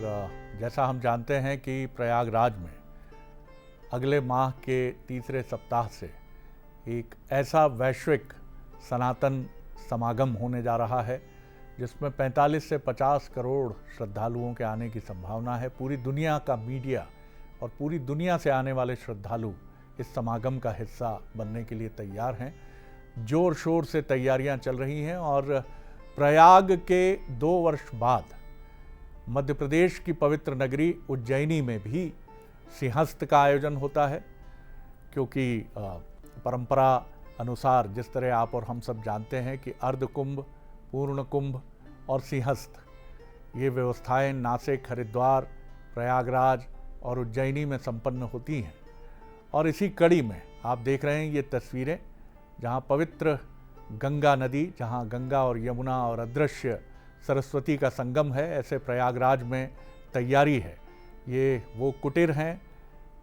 जैसा हम जानते हैं कि प्रयागराज में अगले माह के तीसरे सप्ताह से एक ऐसा वैश्विक सनातन समागम होने जा रहा है जिसमें 45 से 50 करोड़ श्रद्धालुओं के आने की संभावना है। पूरी दुनिया का मीडिया और पूरी दुनिया से आने वाले श्रद्धालु इस समागम का हिस्सा बनने के लिए तैयार हैं। जोर शोर से तैयारियां चल रही हैं और प्रयाग के 2 वर्ष बाद मध्य प्रदेश की पवित्र नगरी उज्जैनी में भी सिंहस्थ का आयोजन होता है, क्योंकि परंपरा अनुसार जिस तरह आप और हम सब जानते हैं कि अर्ध कुंभ, पूर्ण कुंभ और सिंहस्थ ये व्यवस्थाएं नासिक, हरिद्वार, प्रयागराज और उज्जैनी में संपन्न होती हैं। और इसी कड़ी में आप देख रहे हैं ये तस्वीरें जहां पवित्र गंगा नदी, जहां गंगा और यमुना और अदृश्य सरस्वती का संगम है, ऐसे प्रयागराज में तैयारी है। ये वो कुटीर हैं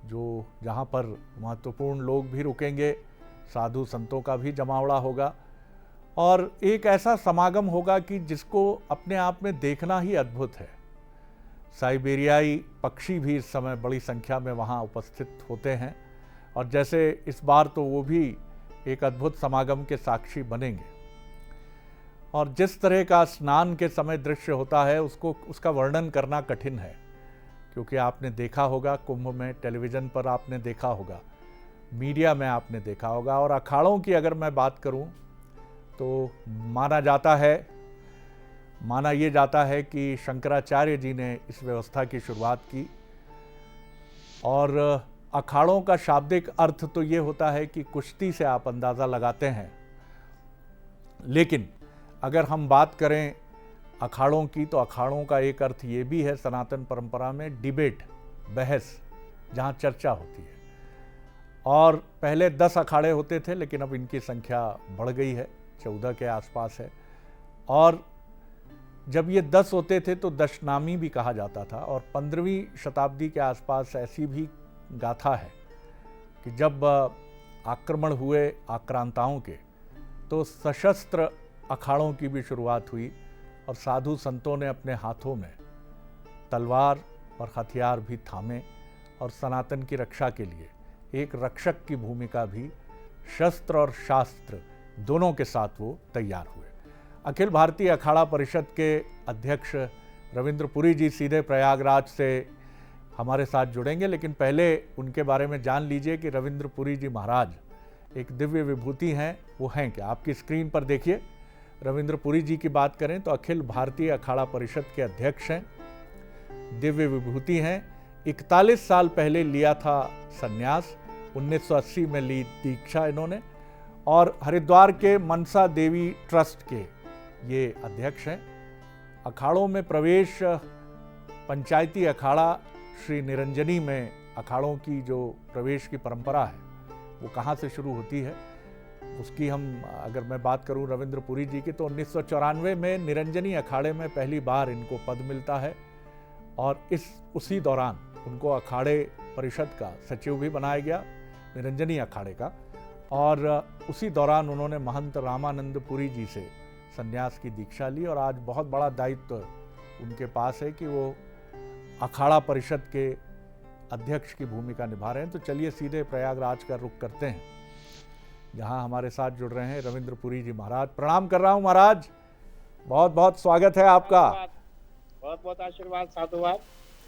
जो जहां पर महत्वपूर्ण लोग भी रुकेंगे, साधु संतों का भी जमावड़ा होगा और एक ऐसा समागम होगा कि जिसको अपने आप में देखना ही अद्भुत है। साइबेरियाई पक्षी भी इस समय बड़ी संख्या में वहां उपस्थित होते हैं और जैसे इस बार तो वो भी एक अद्भुत समागम के साक्षी बनेंगे। और जिस तरह का स्नान के समय दृश्य होता है उसका वर्णन करना कठिन है, क्योंकि आपने देखा होगा कुंभ में, टेलीविज़न पर आपने देखा होगा, मीडिया में आपने देखा होगा। और अखाड़ों की अगर मैं बात करूं तो माना ये जाता है कि शंकराचार्य जी ने इस व्यवस्था की शुरुआत की। और अखाड़ों का शाब्दिक अर्थ तो ये होता है कि कुश्ती से आप अंदाज़ा लगाते हैं, लेकिन अगर हम बात करें अखाड़ों की तो अखाड़ों का एक अर्थ ये भी है सनातन परंपरा में डिबेट, बहस, जहाँ चर्चा होती है। और पहले 10 अखाड़े होते थे, लेकिन अब इनकी संख्या बढ़ गई है, 14 के आसपास है। और जब ये 10 होते थे तो दशनामी भी कहा जाता था। और 15वीं शताब्दी के आसपास ऐसी भी गाथा है कि जब आक्रमण हुए आक्रांताओं के तो सशस्त्र अखाड़ों की भी शुरुआत हुई और साधु संतों ने अपने हाथों में तलवार और हथियार भी थामे और सनातन की रक्षा के लिए एक रक्षक की भूमिका भी शस्त्र और शास्त्र दोनों के साथ वो तैयार हुए। अखिल भारतीय अखाड़ा परिषद के अध्यक्ष रविंद्र पुरी जी सीधे प्रयागराज से हमारे साथ जुड़ेंगे, लेकिन पहले उनके बारे में जान लीजिए कि रविंद्र पुरी जी महाराज एक दिव्य विभूति हैं। वो हैं क्या, आपकी स्क्रीन पर देखिए। रविंद्र पुरी जी की बात करें तो अखिल भारतीय अखाड़ा परिषद के अध्यक्ष हैं, दिव्य विभूति हैं। 41 साल पहले लिया था संन्यास, 1980 में ली दीक्षा इन्होंने, और हरिद्वार के मनसा देवी ट्रस्ट के ये अध्यक्ष हैं। अखाड़ों में प्रवेश, पंचायती अखाड़ा श्री निरंजनी में अखाड़ों की जो प्रवेश की परंपरा है वो कहाँ से शुरू होती है उसकी अगर मैं बात करूं रविंद्र पुरी जी की, तो 1994 में निरंजनी अखाड़े में पहली बार इनको पद मिलता है और उसी दौरान उनको अखाड़े परिषद का सचिव भी बनाया गया, निरंजनी अखाड़े का। और उसी दौरान उन्होंने महंत रामानंद पुरी जी से संन्यास की दीक्षा ली और आज बहुत बड़ा दायित्व उनके पास है कि वो अखाड़ा परिषद के अध्यक्ष की भूमिका निभा रहे हैं। तो चलिए सीधे प्रयागराज का रुख करते हैं, जहां हमारे साथ जुड़ रहे हैं रविंद्र पुरी जी महाराज। प्रणाम कर रहा हूं महाराज, बहुत बहुत स्वागत है आपका। बहुत बहुत आशीर्वाद, साधुवाद।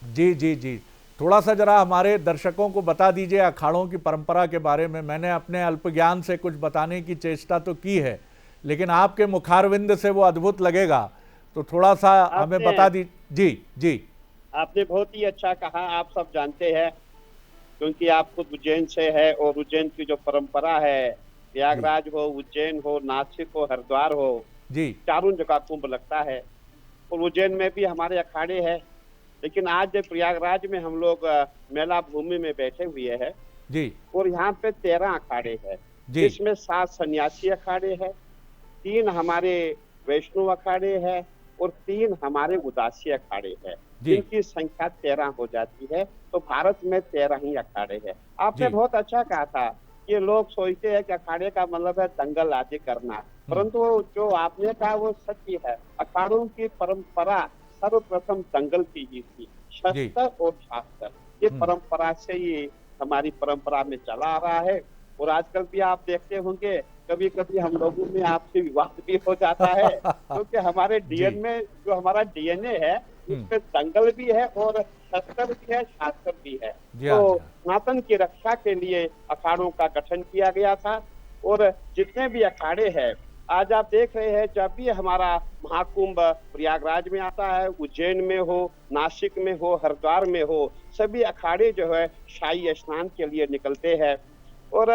जी जी जी, थोड़ा सा जरा हमारे दर्शकों को बता दीजिए अखाड़ों की परंपरा के बारे में। मैंने अपने अल्प ज्ञान से कुछ बताने की चेष्टा तो की है, लेकिन आपके मुखारविंद से वो अद्भुत लगेगा, तो थोड़ा सा हमें बता दी। जी जी, आपने बहुत ही अच्छा कहा। आप सब जानते हैं क्योंकि आप खुद उज्जैन से है और उज्जैन की जो परंपरा है, प्रयागराज हो, उज्जैन हो, नासिक हो, हरिद्वार हो जी, चारों जगह कुंभ लगता है। और उज्जैन में भी हमारे अखाड़े हैं, लेकिन आज प्रयागराज में हम लोग मेला भूमि में बैठे हुए हैं जी। और यहाँ पे 13 अखाड़े हैं, जिसमें 7 सन्यासी अखाड़े हैं, 3 हमारे वैष्णव अखाड़े हैं और 3 हमारे उदासी अखाड़े हैं, जिनकी संख्या 13 हो जाती है। तो भारत में 13 ही अखाड़े हैं। आपने बहुत अच्छा कहा था, ये लोग सोचते हैं कि अखाड़े का मतलब है दंगल आदि करना, परंतु जो आपने कहा वो सत्य है। अखाड़ों की परंपरा सर्वप्रथम दंगल की ही थी, शस्त्र और शास्त्र। ये परंपरा से ये हमारी परंपरा में चला आ रहा है। और आजकल भी आप देखते होंगे कभी कभी हम लोगों में आपसे विवाद भी हो जाता है, क्योंकि हमारे डीएन में जो हमारा डीएनए है उसमें दंगल भी है और शस्त्र भी है, शास्त्र भी है। तो सनातन की रक्षा के लिए अखाड़ों का गठन किया गया था। और जितने भी अखाड़े हैं, आज आप देख रहे हैं जब भी हमारा महाकुंभ प्रयागराज में आता है, उज्जैन में हो, नासिक में हो, हरिद्वार में हो, सभी अखाड़े जो है शाही स्नान के लिए निकलते हैं। और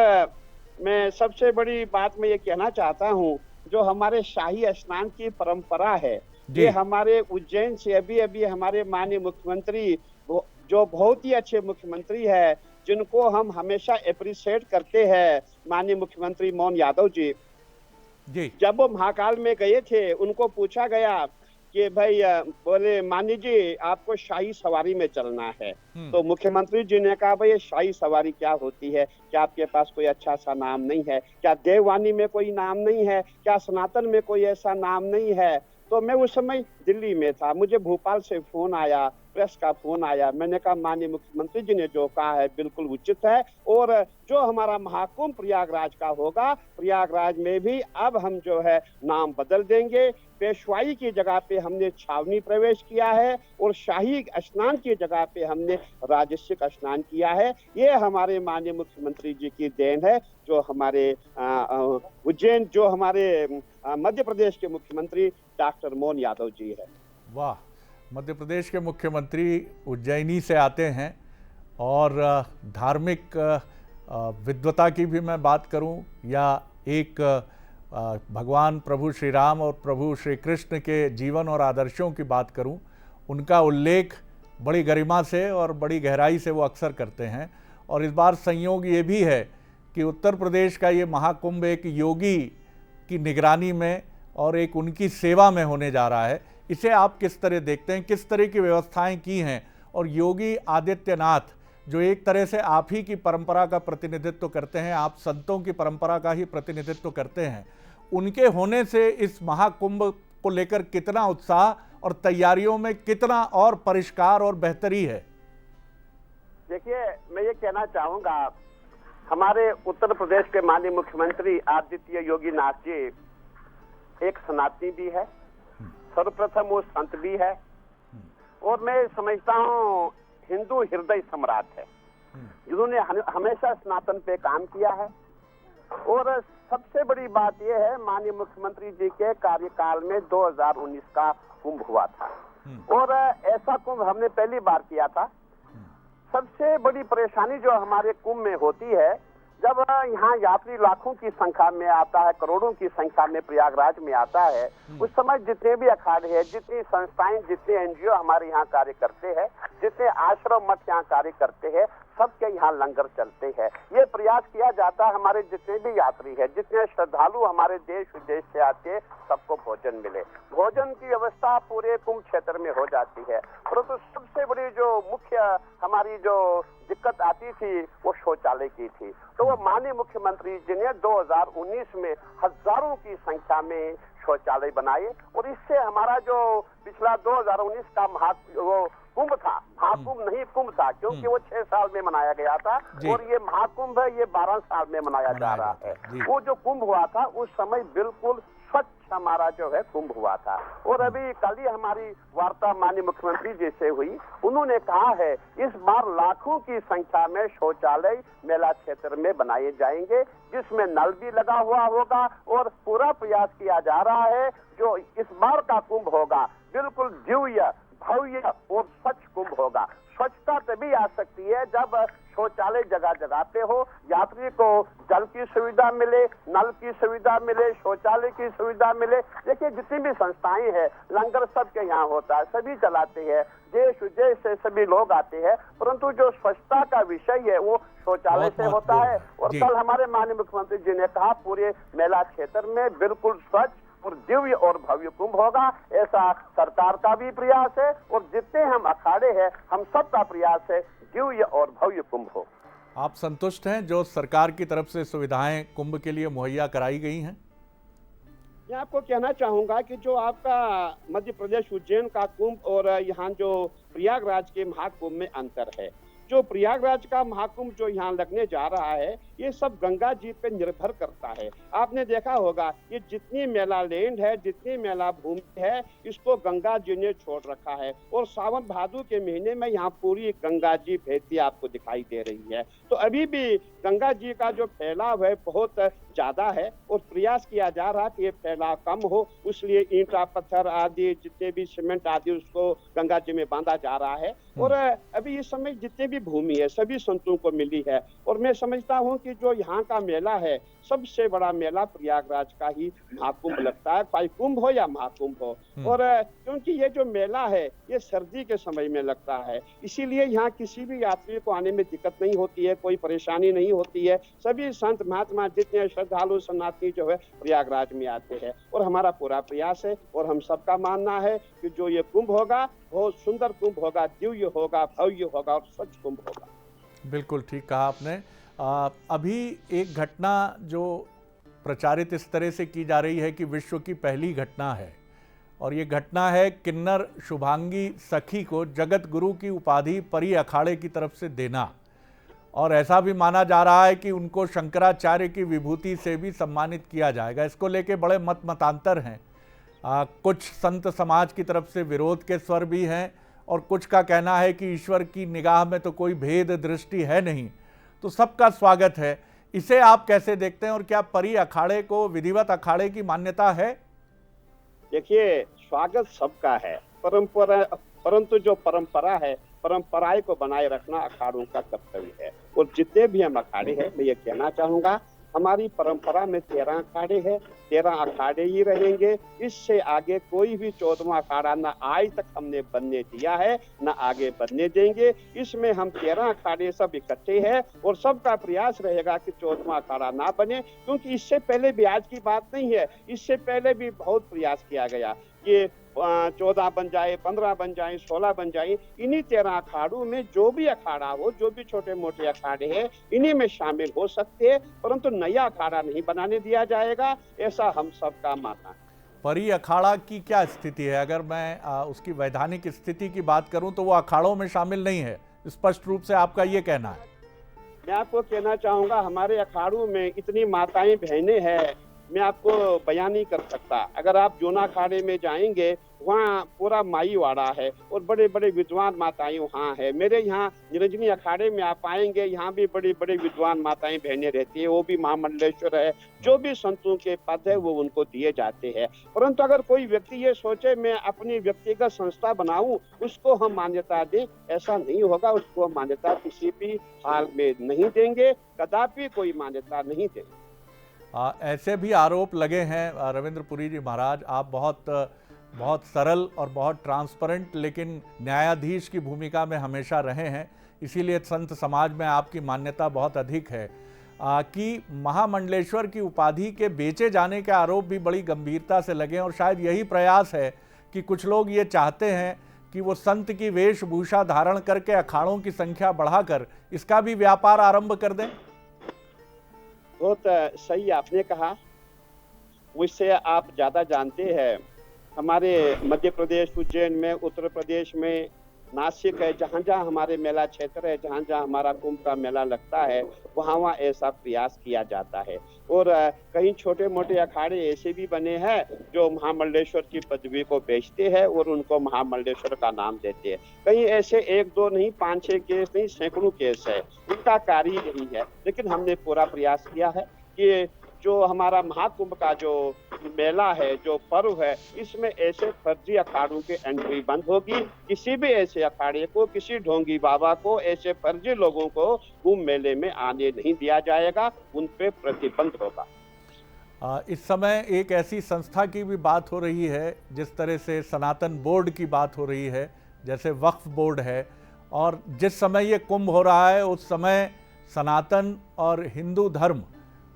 मैं सबसे बड़ी बात मैं ये कहना चाहता हूँ, जो हमारे शाही स्नान की परंपरा है, ये हमारे उज्जैन से अभी अभी हमारे माननीय मुख्यमंत्री, जो बहुत ही अच्छे मुख्यमंत्री है, जिनको हम हमेशा अप्रिशिएट करते हैं, माननीय मुख्यमंत्री मोहन यादव जी, जब वो महाकाल में गए थे, उनको पूछा गया कि भाई, बोले माननीय जी आपको शाही सवारी में चलना है। तो मुख्यमंत्री जी ने कहा भाई शाही सवारी क्या होती है, क्या आपके पास कोई अच्छा सा नाम नहीं है, क्या देववाणी में कोई नाम नहीं है, क्या सनातन में कोई ऐसा नाम नहीं है। तो मैं उस समय दिल्ली में था, मुझे भोपाल से फोन आया, प्रेस का फोन आया। मैंने कहा माननीय मुख्यमंत्री जी ने जो कहा है बिल्कुल उचित है, और जो हमारा महाकुंभ प्रयागराज का होगा, प्रयागराज में भी अब हम जो है नाम बदल देंगे। पेशवाई की जगह पे हमने छावनी प्रवेश किया है और शाही स्नान की जगह पे हमने राजस्विक स्नान किया है। ये हमारे माननीय मुख्यमंत्री जी की देन है, जो हमारे उज्जैन, जो हमारे मध्य प्रदेश के मुख्यमंत्री डॉक्टर मोहन यादव जी है। वाह, मध्य प्रदेश के मुख्यमंत्री उज्जैनी से आते हैं। और धार्मिक विद्वता की भी मैं बात करूं, या एक भगवान प्रभु श्री राम और प्रभु श्री कृष्ण के जीवन और आदर्शों की बात करूं, उनका उल्लेख बड़ी गरिमा से और बड़ी गहराई से वो अक्सर करते हैं। और इस बार संयोग ये भी है कि उत्तर प्रदेश का ये महाकुंभ एक योगी की निगरानी में और एक उनकी सेवा में होने जा रहा है। इसे आप किस तरह देखते हैं, किस तरह की व्यवस्थाएं की हैं? और योगी आदित्यनाथ जो एक तरह से आप ही की परंपरा का प्रतिनिधित्व करते हैं, आप संतों की परंपरा का ही प्रतिनिधित्व करते हैं, उनके होने से इस महाकुंभ को लेकर कितना उत्साह और तैयारियों में कितना और परिष्कार और बेहतरी है? देखिए, मैं ये कहना चाहूंगा, हमारे उत्तर प्रदेश के माननीय मुख्यमंत्री आदित्य योगी नाथ जी एक सनातनी भी है, सर्वप्रथम वो संत भी है, और मैं समझता हूँ हिंदू हृदय सम्राट है, जिन्होंने हमेशा सनातन पे काम किया है। और सबसे बड़ी बात यह है, माननीय मुख्यमंत्री जी के कार्यकाल में 2019 का कुंभ हुआ था, और ऐसा कुंभ हमने पहली बार किया था। सबसे बड़ी परेशानी जो हमारे कुंभ में होती है, जब यहाँ यात्री लाखों की संख्या में आता है, करोड़ों की संख्या में प्रयागराज में आता है, उस समय जितने भी अखाड़े हैं, जितनी संस्थाएं, जितने एनजीओ हमारे यहाँ कार्य करते हैं, जितने आश्रम मठ यहाँ कार्य करते हैं, सबके यहाँ लंगर चलते हैं। ये प्रयास किया जाता है हमारे जितने भी यात्री हैं, जितने श्रद्धालु हमारे देश विदेश से आते हैं, सबको भोजन मिले। भोजन की व्यवस्था पूरे कुंभ क्षेत्र में हो जाती है, परंतु सबसे बड़ी जो मुख्य हमारी जो दिक्कत आती थी वो शौचालय की थी। तो वो माननीय मुख्यमंत्री जी ने 2019 में हजारों की संख्या में शौचालय बनाए, और इससे हमारा जो पिछला 2019 का कुंभ था, महाकुंभ नहीं कुंभ था, क्योंकि वो 6 साल में मनाया गया था, और ये महाकुंभ है, ये 12 साल में मनाया जा रहा है। वो जो कुंभ हुआ था उस समय बिल्कुल स्वच्छ हमारा जो है कुंभ हुआ था। और अभी कल ही हमारी वार्ता माननीय मुख्यमंत्री जी से हुई, उन्होंने कहा है इस बार लाखों की संख्या में शौचालय मेला क्षेत्र में बनाए जाएंगे, जिसमें नल भी लगा हुआ होगा, और पूरा प्रयास किया जा रहा है जो इस बार का कुंभ होगा बिल्कुल दिव्य, भव्य और स्वच्छ कुंभ होगा। स्वच्छता तभी आ सकती है जब शौचालय जगह जगह पे हो, यात्री को जल की सुविधा मिले, नल की सुविधा मिले, शौचालय की सुविधा मिले। देखिए, जितनी भी संस्थाएं हैं, लंगर सबके यहाँ होता है, सभी चलाते हैं, देश विदेश से सभी लोग आते हैं, परंतु जो स्वच्छता का विषय है वो शौचालय से होता है। और कल हमारे माननीय मुख्यमंत्री जी ने कहा पूरे मेला क्षेत्र में बिल्कुल स्वच्छ और दिव्य और भव्य कुंभ होगा। ऐसा सरकार का भी प्रयास है, और जितने हम अखाड़े हैं हम सब का प्रयास है दिव्य और भव्य कुंभ हो। आप संतुष्ट हैं जो सरकार की तरफ से सुविधाएं कुंभ के लिए मुहैया कराई गई हैं? मैं आपको कहना चाहूंगा कि जो आपका मध्य प्रदेश उज्जैन का कुंभ और यहाँ जो प्रयागराज के महाकुंभ में अंतर है। जो प्रयागराज का महाकुंभ जो यहाँ लगने जा रहा है, ये सब गंगा जी पे निर्भर करता है। आपने देखा होगा ये जितनी मेला लैंड है, जितनी मेला भूमि है, इसको गंगा जी ने छोड़ रखा है। और सावन भादो के महीने में यहाँ पूरी गंगा जी बहती आपको दिखाई दे रही है। तो अभी भी गंगा जी का जो फैलाव है बहुत ज्यादा है और प्रयास किया जा रहा है कि ये फैलाव कम हो, इसलिए ईंटा पत्थर आदि जितने भी सीमेंट आदि उसको गंगा जी में बांधा जा रहा है। और अभी इस समय जितने भी भूमि है सभी संतों को मिली है। और मैं समझता हूँ कि जो यहाँ का मेला है सबसे बड़ा मेला प्रयागराज का ही महाकुंभ लगता है, चाहे कुंभ हो या महाकुंभ हो। और क्योंकि ये जो मेला है ये सर्दी के समय में लगता है, इसीलिए यहाँ किसी भी यात्री को आने में दिक्कत नहीं होती है, कोई परेशानी नहीं होती है। सभी संत महात्मा जितने श्रद्धालु सन्यासी जो है प्रयागराज में आते हैं। और हमारा पूरा प्रयास है और हम सबका मानना है कि जो ये कुंभ होगा बहुत सुंदर कुंभ होगा, दिव्य होगा, भव्य होगा और स्वच्छ कुंभ होगा। बिल्कुल ठीक कहा आपने। अभी एक घटना जो प्रचारित इस तरह से की जा रही है कि विश्व की पहली घटना है, और ये घटना है किन्नर शुभांगी सखी को जगत गुरु की उपाधि परी अखाड़े की तरफ से देना। और ऐसा भी माना जा रहा है कि उनको शंकराचार्य की विभूति से भी सम्मानित किया जाएगा। इसको लेके बड़े मत मतांतर हैं। कुछ संत समाज की तरफ से विरोध के स्वर भी हैं और कुछ का कहना है कि ईश्वर की निगाह में तो कोई भेद दृष्टि है नहीं। तो सबका स्वागत है। इसे आप कैसे देखते हैं और क्या परी अखाड़े को विधिवत अखाड़े की मान्यता है? देखिए, स्वागत सबका है, परंतु जो परंपरा है, परंपराएं को बनाए रखना अखाड़ों का कर्तव्य है। और जितने भी हम अखाड़े हैं, मैं ये कहना चाहूंगा हमारी परंपरा में 13 अखाड़े हैं, 13 अखाड़े ही रहेंगे। इससे आगे कोई भी 14वां अखाड़ा ना आज तक हमने बनने दिया है ना आगे बनने देंगे। इसमें हम 13 अखाड़े सब इकट्ठे हैं और सबका प्रयास रहेगा कि 14वां अखाड़ा ना बने, क्योंकि इससे पहले भी आज की बात नहीं है, इससे पहले भी बहुत प्रयास किया गया कि 14 बन जाए, 15 बन जाए, 16 बन जाए। इन्हीं 13 अखाड़ों में जो भी अखाड़ा हो, जो भी छोटे मोटे अखाड़े हैं, इन्हीं में शामिल हो सकते हैं, परंतु नया अखाड़ा नहीं बनाने दिया जाएगा, ऐसा हम सबका मानना है। परी अखाड़ा की क्या स्थिति है? अगर मैं उसकी वैधानिक स्थिति की बात करूं तो वो अखाड़ों में शामिल नहीं है, स्पष्ट रूप से आपका ये कहना है। मैं आपको कहना चाहूंगा हमारे अखाड़ों में इतनी माताएं बहनें हैं, मैं आपको बयान नहीं कर सकता। अगर आप जोना अखाड़े में जाएंगे वहाँ पूरा माई वाड़ा है और बड़े बड़े विद्वान माताएं वहाँ है। मेरे यहाँ निरंजनी अखाड़े में आप आएंगे, यहाँ भी बड़ी बड़ी विद्वान माताएं बहनें रहती है, वो भी महामंडलेश्वर है। जो भी संतों के पद है वो उनको दिए जाते हैं। परंतु अगर कोई व्यक्ति ये सोचे मैं अपनी व्यक्तिगत संस्था बनाऊं, उसको हम मान्यता दें, ऐसा नहीं होगा। उसको हम मान्यता किसी भी हाल में नहीं देंगे, कदापि कोई मान्यता नहीं देंगे। ऐसे भी आरोप लगे हैं रविंद्र पुरी जी महाराज, आप बहुत सरल और बहुत ट्रांसपेरेंट लेकिन न्यायाधीश की भूमिका में हमेशा रहे हैं, इसीलिए संत समाज में आपकी मान्यता बहुत अधिक है। कि महामंडलेश्वर की उपाधि के बेचे जाने के आरोप भी बड़ी गंभीरता से लगे और शायद यही प्रयास है कि कुछ लोग ये चाहते हैं कि वो संत की वेशभूषा धारण करके अखाड़ों की संख्या बढ़ाकर इसका भी व्यापार आरंभ कर दें। बहुत सही आपने कहा, मुझसे आप ज्यादा जानते हैं। हमारे मध्य प्रदेश उज्जैन में, उत्तर प्रदेश में नासिक है, जहाँ जहाँ हमारे मेला क्षेत्र है, जहाँ जहाँ हमारा कुंभ का मेला लगता है, वहाँ ऐसा प्रयास किया जाता है। और कहीं छोटे मोटे अखाड़े ऐसे भी बने हैं जो महामंडलेश्वर की पदवी को बेचते हैं और उनको महामंडलेश्वर का नाम देते हैं। कहीं ऐसे 1-2 नहीं, 5-6 केस नहीं, सैकड़ों केस है। उनका कार्य यही है। लेकिन हमने पूरा प्रयास किया है कि जो हमारा महाकुंभ का जो मेला है, जो पर्व है, इसमें ऐसे फर्जी अखाड़ों की एंट्री बंद होगी। किसी भी ऐसे अखाड़े को, किसी ढोंगी बाबा को, ऐसे फर्जी लोगों को कुंभ मेले में आने नहीं दिया जाएगा, उन पे प्रतिबंध होगा। इस समय एक ऐसी संस्था की भी बात हो रही है, जिस तरह से सनातन बोर्ड की बात हो रही है, जैसे वक्फ बोर्ड है, और जिस समय ये कुंभ हो रहा है उस समय सनातन और हिंदू धर्म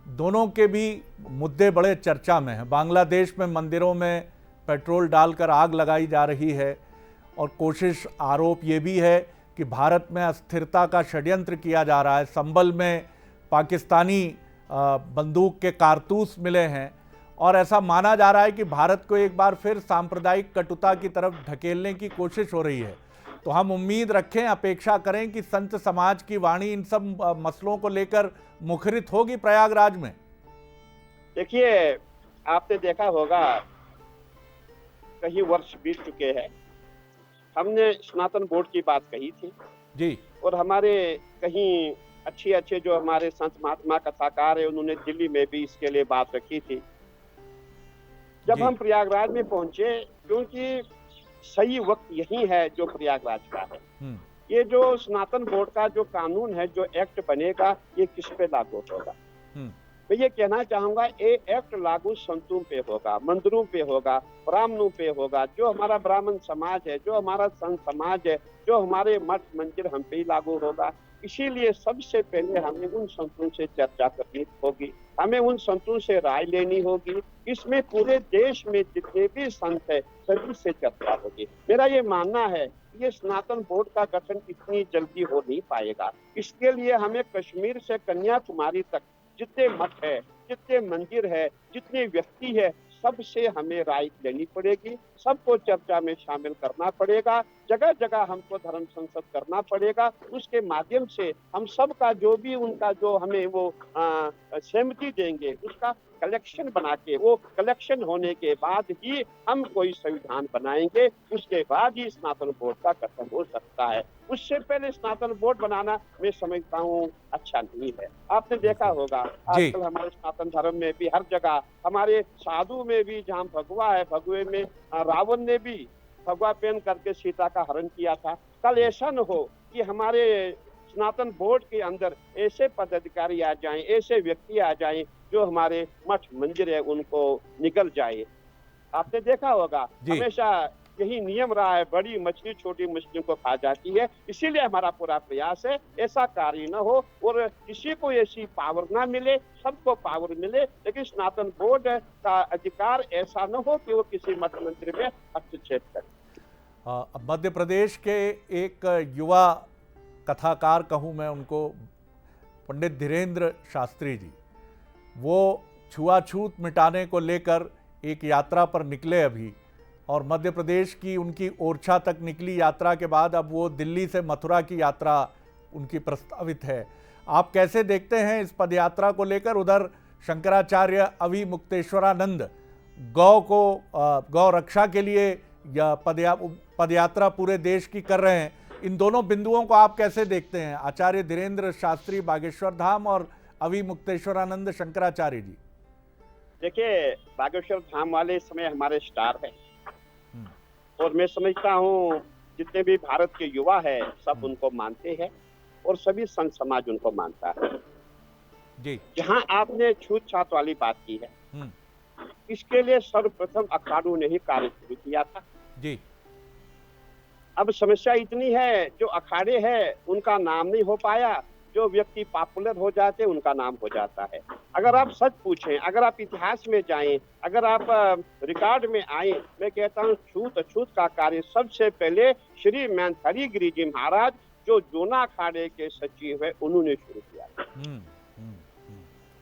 दोनों के भी मुद्दे बड़े चर्चा में हैं। बांग्लादेश में मंदिरों में पेट्रोल डालकर आग लगाई जा रही है और कोशिश, आरोप ये भी है कि भारत में अस्थिरता का षड्यंत्र किया जा रहा है। संभल में पाकिस्तानी बंदूक के कारतूस मिले हैं और ऐसा माना जा रहा है कि भारत को एक बार फिर सांप्रदायिक कटुता की तरफ ढकेलने की कोशिश हो रही है। तो हम उम्मीद रखें, अपेक्षा करें कि संत समाज की वाणी इन सब मसलों को लेकर मुखरित होगी प्रयागराज में। देखिए, आपने देखा होगा कई वर्ष बीत चुके हैं, हमने सनातन बोर्ड की बात कही थी जी। और हमारे कहीं अच्छे जो हमारे संत महात्मा कथाकार है, उन्होंने दिल्ली में भी इसके लिए बात रखी थी। जब हम प्रयागराज में पहुंचे, क्योंकि सही वक्त यही है जो प्रयागराज का है। ये जो सनातन बोर्ड का जो कानून है, जो एक्ट बनेगा, ये किस पे लागू होगा? मैं ये कहना चाहूंगा, ये एक्ट लागू संतों पे होगा, मंदिरों पे होगा, ब्राह्मणों पे होगा। जो हमारा ब्राह्मण समाज है, जो हमारा संत समाज है, जो हमारे मठ मंदिर, हम पे ही लागू होगा। इसीलिए सबसे पहले हमें उन संतों से चर्चा करनी होगी, हमें उन संतों से राय लेनी होगी। इसमें पूरे देश में जितने भी संत है, सभी से चर्चा होगी। मेरा ये मानना है, ये सनातन बोर्ड का गठन इतनी जल्दी हो नहीं पाएगा। इसके लिए हमें कश्मीर से कन्याकुमारी तक जितने मठ है, जितने मंदिर है, जितने व्यक्ति है, सबसे हमें राय लेनी पड़ेगी, सबको चर्चा में शामिल करना पड़ेगा। जगह जगह हमको धर्म संसद करना पड़ेगा। उसके माध्यम से हम सबका जो भी उनका जो हमें वो सहमति देंगे, उसका कलेक्शन बना के, वो कलेक्शन होने के बाद ही हम कोई संविधान बनाएंगे। उसके बाद ही स्नातन बोर्ड का गठन हो सकता है। उससे पहले स्नातन बोर्ड बनाना मैं समझता हूँ अच्छा नहीं है। आपने देखा होगा आजकल हमारे सनातन धर्म में भी हर जगह, हमारे साधु में भी, जहाँ भगवा है, भगवे में रावण ने भी भगवा पहन करके सीता का हरण किया था। कल ऐसा न हो कि हमारे सनातन बोर्ड के अंदर ऐसे पदाधिकारी आ जाएं, ऐसे व्यक्ति आ जाएं जो हमारे मठ मंदिर है उनको निगल जाए। आपने देखा होगा हमेशा यही नियम रहा है, बड़ी मछली छोटी मछलियों को खा जाती है। इसीलिए हमारा पूरा प्रयास है ऐसा कार्य न हो और किसी को ऐसी पावर ना मिले, सबको पावर मिले, लेकिन सनातन बोर्ड का अधिकार ऐसा न हो कि वो किसी मठ मंदिर में हस्तक्षेप करे। मध्य प्रदेश के एक युवा कथाकार कहूँ मैं उनको, पंडित धीरेन्द्र शास्त्री जी, वो छुआछूत मिटाने को लेकर एक यात्रा पर निकले अभी, और मध्य प्रदेश की उनकी ओरछा तक निकली यात्रा के बाद अब वो दिल्ली से मथुरा की यात्रा उनकी प्रस्तावित है। आप कैसे देखते हैं इस पदयात्रा को लेकर? उधर शंकराचार्य अविमुक्तेश्वरानंद गौ रक्षा के लिए या पदयात्रा पूरे देश की कर रहे हैं। इन दोनों बिंदुओं को आप कैसे देखते हैं? आचार्य धीरेन्द्र शास्त्री बागेश्वर धाम और अविमुक्तेश्वरानंद शंकराचार्य जी। देखिए, बागेश्वर धाम वाले इस समय हमारे स्टार हैं और मैं समझता हूँ जितने भी भारत के युवा है सब उनको मानते हैं और सभी संत समाज उनको मानता है जी। जहाँ आपने छूत छात वाली बात की है, इसके लिए सर्वप्रथम अखाड़ों ने ही कार्य शुरू किया था जी। अब समस्या इतनी है, जो अखाड़े हैं उनका नाम नहीं हो पाया, जो व्यक्ति पॉपुलर हो जाते उनका नाम हो जाता है। अगर आप सच पूछें, अगर आप इतिहास में जाएं, अगर आप रिकॉर्ड में आए, मैं कहता हूँ छूत अछूत का कार्य सबसे पहले श्री मैंथरी गिरी जी महाराज, जो जोना अखाड़े के सचिव है, उन्होंने शुरू किया।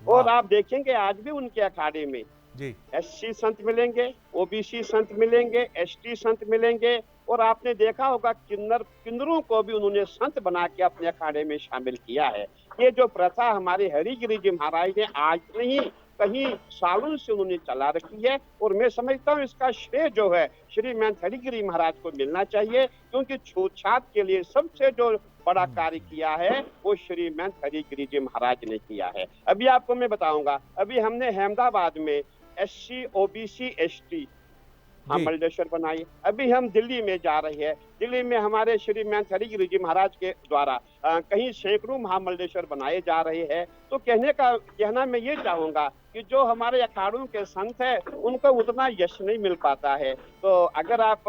और आप देखेंगे आज भी उनके अखाड़े में जी एससी संत मिलेंगे, ओबीसी संत मिलेंगे, एसटी संत मिलेंगे, और आपने देखा होगा किन्नरों को भी उन्होंने संत बना के अपने अखाड़े में शामिल किया है। ये जो प्रथा हमारे हरिगिरी जी महाराज ने आज नहीं कहीं सालों से उन्होंने चला रखी है, और मैं समझता हूँ इसका श्रेय जो है श्री महंत हरिगिरी महाराज को मिलना चाहिए, क्योंकि छूत छात के लिए सबसे जो बड़ा कार्य किया है वो श्री महंत हरिगिरी जी महाराज ने किया है। अभी आपको मैं बताऊंगा, अभी हमने अहमदाबाद में एससी ओबीसी एसटी महामंडलेश्वर बनाई। अभी हम दिल्ली में जा रहे हैं, दिल्ली में हमारे श्री महंत हरिगिरी जी महाराज के द्वारा कहीं सैकड़ों महामंडलेश्वर बनाए जा रहे हैं। तो कहना मैं ये चाहूंगा कि जो हमारे अखाड़ों के संत है उनको उतना यश नहीं मिल पाता है। तो अगर आप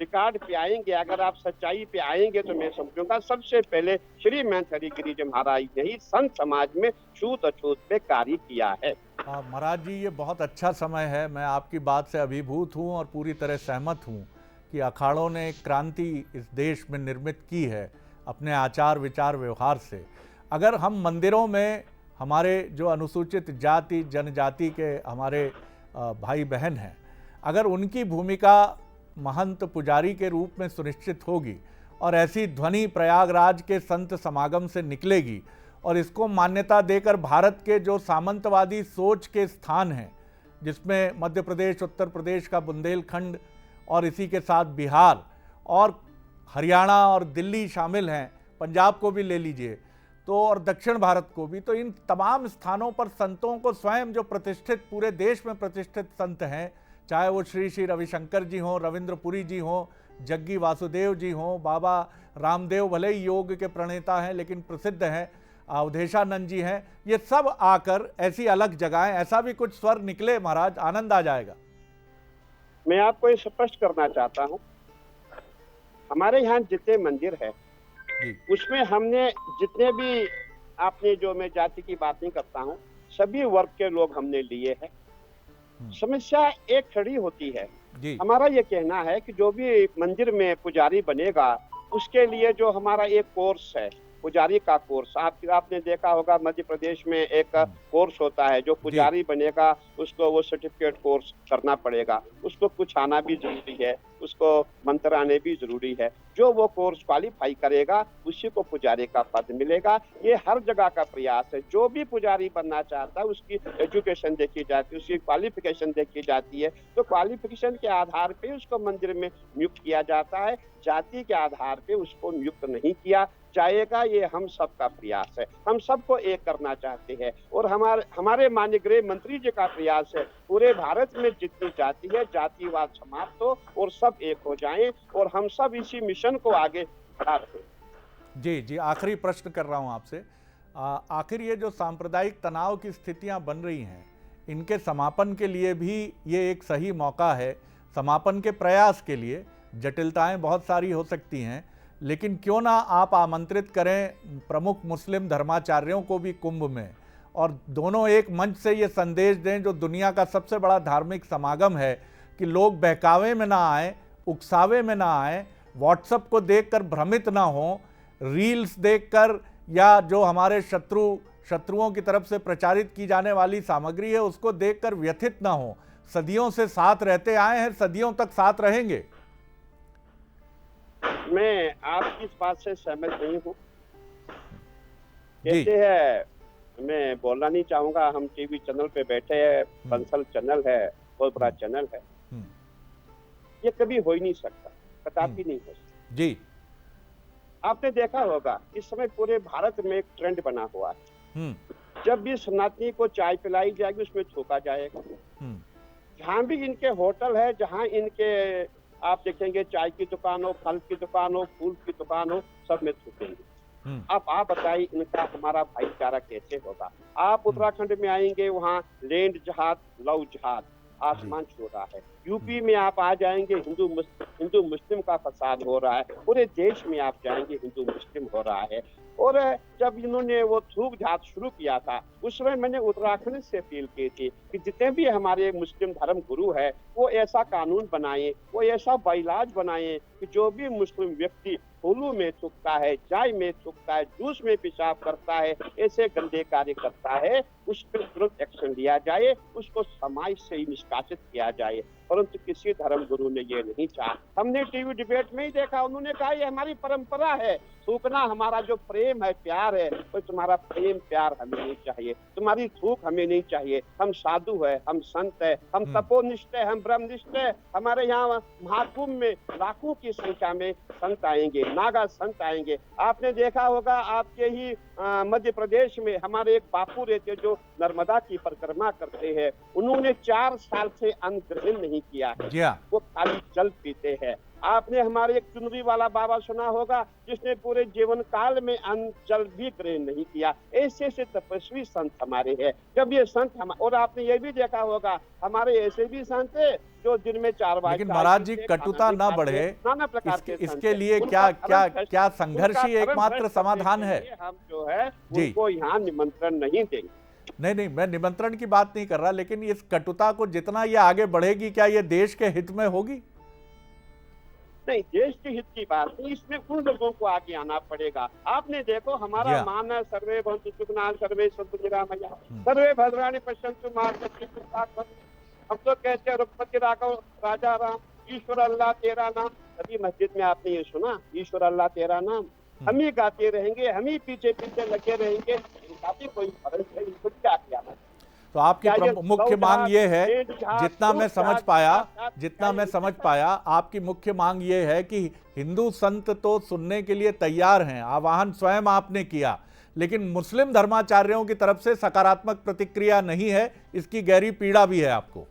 रिकॉर्ड पे आएंगे, अगर आप सच्चाई पे आएंगे, तो मैं समझूंगा सबसे पहले श्री महंत हरिगिरी जी महाराज ने ही संत समाज में छूत अछूत पे कार्य किया है। महाराज जी, ये बहुत अच्छा समय है, मैं आपकी बात से अभिभूत हूँ और पूरी तरह सहमत हूँ कि अखाड़ों ने एक क्रांति इस देश में निर्मित की है अपने आचार विचार व्यवहार से। अगर हम मंदिरों में हमारे जो अनुसूचित जाति जनजाति के हमारे भाई बहन हैं, अगर उनकी भूमिका महंत पुजारी के रूप में सुनिश्चित होगी और ऐसी ध्वनि प्रयागराज के संत समागम से निकलेगी और इसको मान्यता देकर भारत के जो सामंतवादी सोच के स्थान हैं, जिसमें मध्य प्रदेश, उत्तर प्रदेश का बुंदेलखंड और इसी के साथ बिहार और हरियाणा और दिल्ली शामिल हैं, पंजाब को भी ले लीजिए तो, और दक्षिण भारत को भी, तो इन तमाम स्थानों पर संतों को स्वयं जो प्रतिष्ठित, पूरे देश में प्रतिष्ठित संत हैं, चाहे वो श्री श्री रविशंकर जी हों, रविंद्रपुरी जी हों, जग्गी वासुदेव जी हों, बाबा रामदेव भले ही योग के प्रणेता हैं लेकिन प्रसिद्ध हैं, अवधेशानंद जी हैं, ये सब आकर ऐसी अलग जगहें, ऐसा भी कुछ स्वर निकले महाराज, आनंद आ जाएगा। मैं आपको ये स्पष्ट करना चाहता हूँ, हमारे यहाँ जितने मंदिर है उसमें हमने जितने भी, आपने जो, मैं जाति की बात नहीं करता हूँ, सभी वर्ग के लोग हमने लिए हैं। समस्या एक खड़ी होती है, हमारा ये कहना है कि जो भी मंदिर में पुजारी बनेगा उसके लिए जो हमारा एक कोर्स है, पुजारी का कोर्स, आपने देखा होगा मध्य प्रदेश में एक कोर्स होता है, जो पुजारी बनेगा उसको वो सर्टिफिकेट कोर्स करना पड़ेगा, उसको कुछ आना भी जरूरी है, उसको मंत्र आने भी जरूरी है। जो वो कोर्स क्वालिफाई करेगा उसी को पुजारी का पद मिलेगा। ये हर जगह का प्रयास है, जो भी पुजारी बनना चाहता है उसकी एजुकेशन देखी जाती है, उसकी क्वालिफिकेशन देखी जाती है, तो क्वालिफिकेशन के आधार पे उसको मंदिर में नियुक्त किया जाता है, जाति के आधार पे उसको नियुक्त नहीं किया जाएगा। ये हम सबका प्रयास है, हम सबको एक करना चाहते हैं और हमारे माननीय गृह मंत्री जी का प्रयास है, पूरे भारत में जितनी जाति है जातिवाद समाप्त हो और सब एक हो जाएं और हम सब इसी मिशन को आगे बढ़ा रहे। जी जी, आखिरी प्रश्न कर रहा हूं आपसे, आखिर ये जो सांप्रदायिक तनाव की स्थितियां बन रही हैं, इनके समापन के लिए भी ये एक सही मौका है, समापन के प्रयास के लिए। जटिलताएं बहुत सारी हो सकती हैं, लेकिन क्यों ना आप आमंत्रित करें प्रमुख मुस्लिम धर्माचार्यों को भी कुंभ में, और दोनों एक मंच से ये संदेश दें, जो दुनिया का सबसे बड़ा धार्मिक समागम है, कि लोग बहकावे में ना आए, उकसावे में ना आए, व्हाट्सएप को देखकर भ्रमित ना हो, रील्स देखकर या जो हमारे शत्रुओं की तरफ से प्रचारित की जाने वाली सामग्री है उसको देखकर व्यथित ना हो। सदियों से साथ रहते आए हैं, सदियों तक साथ रहेंगे। मैं आपकी इस बात से सहमत नहीं हूँ। कहते हैं, मैं बोलना नहीं चाहूंगा, हम टीवी चैनल पे बैठे हैं, बंसल चैनल है, बहुत बड़ा चैनल है, ये कभी हो ही नहीं सकता, कदापि नहीं हो सकता। जी, आपने देखा होगा इस समय पूरे भारत में एक ट्रेंड बना हुआ है, जब भी सनातनी को चाय पिलाई जाएगी उसमें थूका जाएगा। जहाँ भी इनके होटल है, जहाँ इनके आप देखेंगे चाय की दुकान हो, फल की दुकान हो, फूल की दुकान हो, सब में थूकेंगे। अब आप बताइए इनका हमारा भाईचारा कैसे होगा। आप उत्तराखंड में आएंगे, वहाँ लैंड जहाद, लव जहाद आसमान छू रहा है। यूपी में आप आ जाएंगे, हिंदू मुस्लिम का फसाद हो रहा है। पूरे देश में आप जाएंगे, हिंदू मुस्लिम हो रहा है। और जब इन्होंने वो थूक झात शुरू किया था, उस समय मैंने उत्तराखंड से अपील की थी कि जितने भी हमारे मुस्लिम धर्म गुरु है वो ऐसा कानून बनाए, वो ऐसा बाइलाज बनाए कि जो भी मुस्लिम व्यक्ति फूलों में थूकता है, चाय में थूकता है, जूस में पेशाब करता है, ऐसे गंदे कार्य करता है, उस पर तुरंत एक्शन लिया जाए, उसको समाज से ही निष्कासित किया जाए। परंतु किसी धर्म गुरु ने ये नहीं चाहा। हमने टीवी डिबेट में ही देखा, उन्होंने कहा ये हमारी परंपरा है, थूकना हमारा जो प्रेम है, प्यार है, तो तुम्हारा प्रेम प्यार हमें नहीं चाहिए, तुम्हारी थूक हमें नहीं चाहिए। हम साधु है, हम संत है, हम तपोनिष्ठ है, हम ब्रह्मनिष्ठ है। हमारे यहाँ महाकुंभ में लाखों की संख्या में संत आएंगे, नागा संत आएंगे। आपने देखा होगा आपके ही मध्य प्रदेश में हमारे एक बापू रहते जो नर्मदा की परिक्रमा करते हैं, उन्होंने 4 साल से अन्न ग्रहण नहीं किया है, वो खाली जल पीते हैं। आपने हमारे एक चुनरी वाला बाबा सुना होगा जिसने पूरे जीवन काल में अन्न जल भी ग्रहण नहीं किया। ऐसे ऐसे तपस्वी संत हमारे हैं। जब ये संत और आपने ये भी देखा होगा हमारे ऐसे भी संत है जो दिन में 4 बार। लेकिन महाराज जी कटुता न बढ़े, नाना प्रकार के इसके लिए क्या संघर्ष ही एकमात्र समाधान है? हम जो है उनको यहाँ निमंत्रण नहीं देंगे। नहीं, मैं निमंत्रण की बात नहीं कर रहा, लेकिन इस कटुता को जितना ये आगे बढ़ेगी, क्या ये देश के हित में होगी? नहीं, देश के हित की बात नहीं, इसमें उन लोगों को आगे आना पड़ेगा। आपने देखो हमारा मान है, सर्वे भवन्तु सुखिनः, सर्वे सन्तु निरामयाः, सर्वे भद्राणि पश्यन्तु मा कश्चित् दुःखात् भवेत्। हम तो कहते हैं रघुपति राघव राजा राम, ईश्वर अल्लाह तेरा नाम। कभी मस्जिद में आपने ये सुना, ईश्वर अल्लाह तेरा नाम? हम ही गाते रहेंगे, हम ही पीछे पीछे लगे रहेंगे, इनका भी कोई फर्ज है, इनको क्या किया? तो आपकी मुख्य मांग ये है, जितना मैं समझ पाया आपकी मुख्य मांग ये है कि हिंदू संत तो सुनने के लिए तैयार हैं, आह्वान स्वयं आपने किया, लेकिन मुस्लिम धर्माचार्यों की तरफ से सकारात्मक प्रतिक्रिया नहीं है, इसकी गहरी पीड़ा भी है आपको।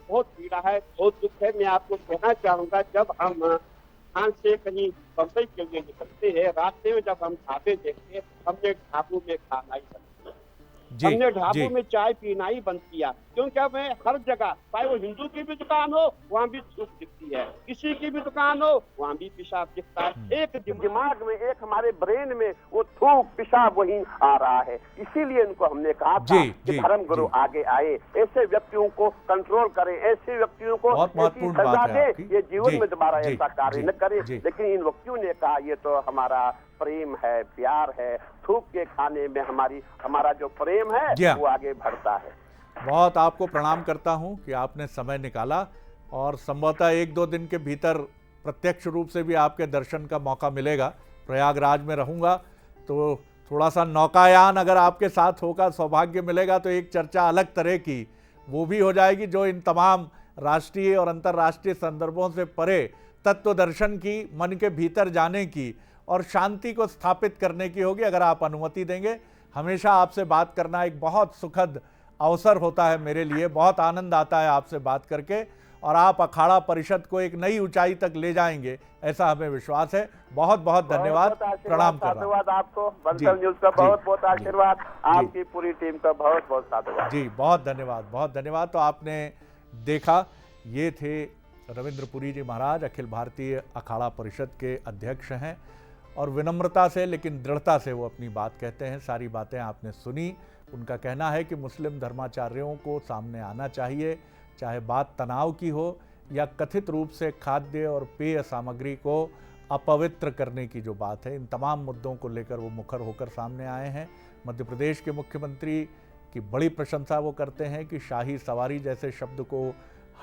बहुत पीड़ा है, बहुत दुख है। मैं आपको कहना चाहूंगा, जब हम यहाँ से कहीं बम्बई के लिए निकलते हैं, रास्ते में जब हम ढाबे देखते हैं, हमने ढाबों में खाना ही बंद किया, हमने ढाबों में चाय पीना ही बंद किया, क्योंकि अब हर जगह, चाहे वो हिंदू की भी दुकान हो वहाँ भी थूक दिखती है, किसी की भी दुकान हो वहाँ भी पेशाब दिखता है। एक दिमाग में, एक हमारे ब्रेन में वो थूक पेशाब वही आ रहा है। इसीलिए इनको हमने कहा था कि धर्म गुरु आगे आए, ऐसे व्यक्तियों को कंट्रोल करें, ऐसे व्यक्तियों को ऐसी सजा दे, ये जीवन में दोबारा ऐसा कार्य न करे। लेकिन इन व्यक्तियों ने कहा ये तो हमारा प्रेम है, प्यार है, थूक के खाने में हमारा जो प्रेम है वो आगे बढ़ता है। बहुत आपको प्रणाम करता हूं कि आपने समय निकाला, और संभवतः 1-2 दिन के भीतर प्रत्यक्ष रूप से भी आपके दर्शन का मौका मिलेगा। प्रयागराज में रहूंगा तो थोड़ा सा नौकायान अगर आपके साथ होगा, सौभाग्य मिलेगा, तो एक चर्चा अलग तरह की वो भी हो जाएगी, जो इन तमाम राष्ट्रीय और अंतर्राष्ट्रीय संदर्भों से परे तत्व दर्शन की, मन के भीतर जाने की और शांति को स्थापित करने की होगी, अगर आप अनुमति देंगे। हमेशा आपसे बात करना एक बहुत सुखद अवसर होता है मेरे लिए, बहुत आनंद आता है आपसे बात करके, और आप अखाड़ा परिषद को एक नई ऊंचाई तक ले जाएंगे, ऐसा हमें विश्वास है। बहुत बहुत धन्यवाद, प्रणाम कर रहा हूं आपको, बंसल न्यूज़ का बहुत बहुत आशीर्वाद, आपकी पूरी टीम का बहुत बहुत साधुवाद जी, बहुत धन्यवाद, बहुत धन्यवाद। तो आपने देखा, ये थे रविंद्र पुरी जी महाराज, अखिल भारतीय अखाड़ा परिषद के अध्यक्ष हैं, और विनम्रता से लेकिन दृढ़ता से वो अपनी बात कहते हैं। सारी बातें आपने सुनी। उनका कहना है कि मुस्लिम धर्माचार्यों को सामने आना चाहिए, चाहे बात तनाव की हो या कथित रूप से खाद्य और पेय सामग्री को अपवित्र करने की जो बात है, इन तमाम मुद्दों को लेकर वो मुखर होकर सामने आए हैं। मध्य प्रदेश के मुख्यमंत्री की बड़ी प्रशंसा वो करते हैं कि शाही सवारी जैसे शब्द को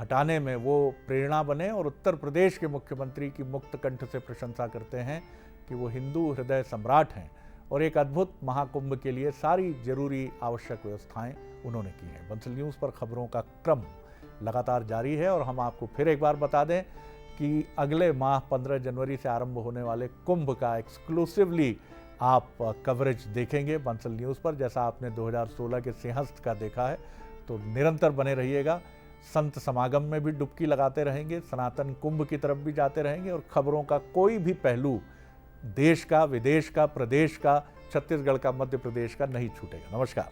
हटाने में वो प्रेरणा बने, और उत्तर प्रदेश के मुख्यमंत्री की मुक्त कंठ से प्रशंसा करते हैं कि वो हिंदू हृदय सम्राट हैं, और एक अद्भुत महाकुंभ के लिए सारी जरूरी आवश्यक व्यवस्थाएं उन्होंने की हैं। बंसल न्यूज़ पर खबरों का क्रम लगातार जारी है, और हम आपको फिर एक बार बता दें कि अगले माह 15 जनवरी से आरंभ होने वाले कुंभ का एक्सक्लूसिवली आप कवरेज देखेंगे बंसल न्यूज़ पर। जैसा आपने 2016 के सिंहस्थ का देखा है, तो निरंतर बने रहिएगा। संत समागम में भी डुबकी लगाते रहेंगे, सनातन कुंभ की तरफ भी जाते रहेंगे, और खबरों का कोई भी पहलू देश का, विदेश का, प्रदेश का, छत्तीसगढ़ का, मध्य प्रदेश का नहीं छूटेगा। नमस्कार।